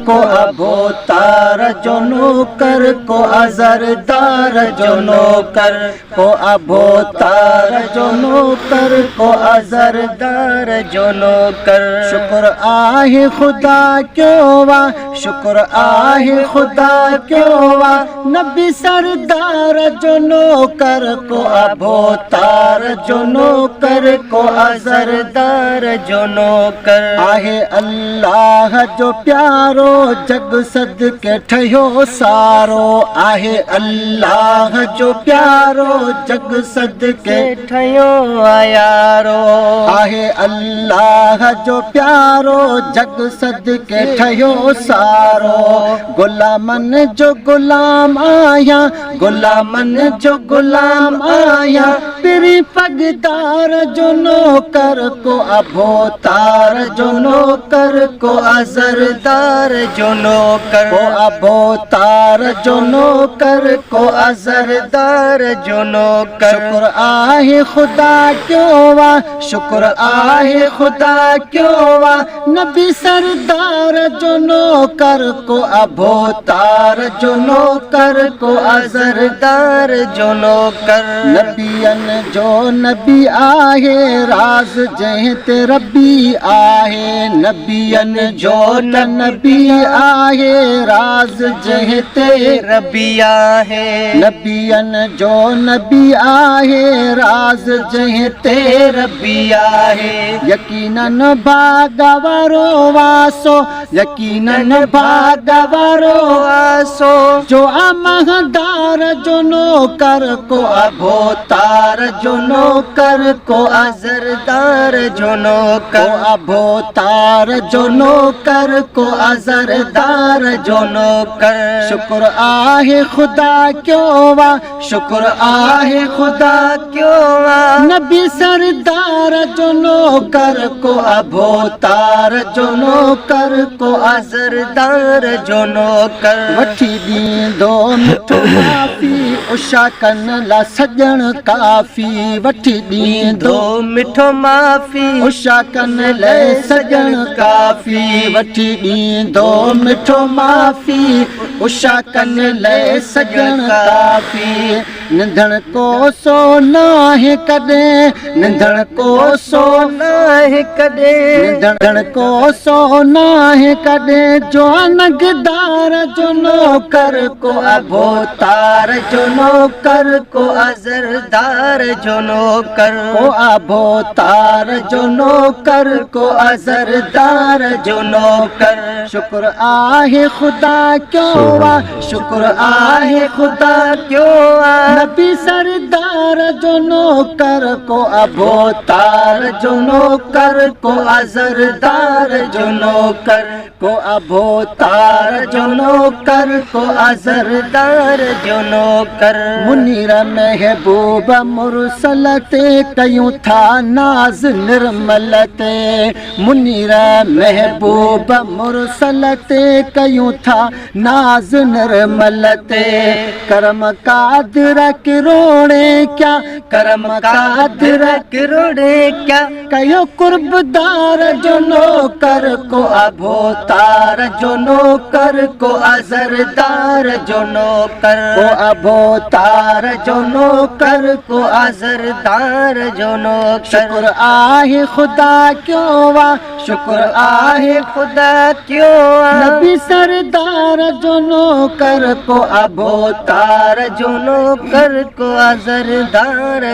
को अबोतार जो नौकर को अजरदार जो नौकर को अबोतार जो नौकर को अजरदार जो नौकर। शुक्र आहे खुदा क्यों वा, शुक्र आहे खुदा क्यों वा, नबी सरदार जो नौकर को अबोतार जो नौकर को अजरदार जो नौकर। आहे अल्लाह जो प्यारो जग सदके ठहियो सारो, आहे अल्लाह जो प्यारो जग सदके ठहियो यारो, आहे अल्लाह जो प्यारो जग सदके ठहियो सारो। गुलामन जो गुलाम आया, गुलामन जो गुलाम आया, तेरी पगदार जो नौकर को अबोतार जो नौकर को अजरदार जो नौकर को अबोतार जो नौकर को अजरदार जो नौकर। शुक्र आहे खुदा क्यों वा, शुक्र आहे खुदा क्यों वा, नबी सरदार जो नौकर को अबोतार जो नौकर को अजरदार जो नौकर। नबियन जो नबी आहे राज जंहिं ते रबी आहे, नबियन जो नबी आहे राज जंहिं ते रबी आहे, नबियन जो नबी आहे राज जंहिं ते रबी आहे। यकीनन भागवारो वासो, यकीनन भागवारो वासो, जो अमहदार जो नौकर को अबोतार जो नौकर को अजरदार जो नौकर अबोतार जो नौकर को अजरदार जो नौकर। शुक्र आहे खुदा क्यों वा, शुक्र आहे खुदा क्यों वा, नबी सरदार जो नौकर को अबोतार जो नौकर को अजरदार जो नौकर। वठी ॾींदो मिठो माफ़ी उषा कन ला सजण काफ़ी, वठी ॾींदो मिठो माफ़ी उषा कन लाइ सजण काफ़ी, वठी ॾींदो मिठो माफ़ी उषा कन लाइ सजण काफ़ी। निंधण को सो नाहे कॾहिं, निंधण को सो नाहे कॾहिं, निंधण को सो नाहे कॾहिं, जो नगदार जो नौकर को अबोतार जो नौकर को अजरदार जो नौकर को अबोतार जो नौकर को अजरदार जो नौकर। शुक्र आहे खुदा क्यों वा, शुक्र आहे खुदा क्यों वा, नबी सरदार जो नौकर को अबोतार जो नौकर को अजरदार जो नौकर को अबोतार जो नौकर को अजरदार जो नौकर। मुनीर महबूब मुरसल ते कयूं था नाज निर्मल ते, मुनीर महबूब मुरसल ते कयूं था नाज निर्मल ते। करम कादिर किरोड़े क्या, करम कादिर किरोड़े क्या, कयो कुर्बदार जो नौकर को अबोतार जो नौकर को अजरदार जो नौकर को अबोतार जो नौकर को अजरदार जो नौकर। शुक्र आहे खुदा क्यों वा, शुक्र आहे खुदा क्यों वा, नबी सरदार जो नौकर को अबोतार जो नौकर को अजरदार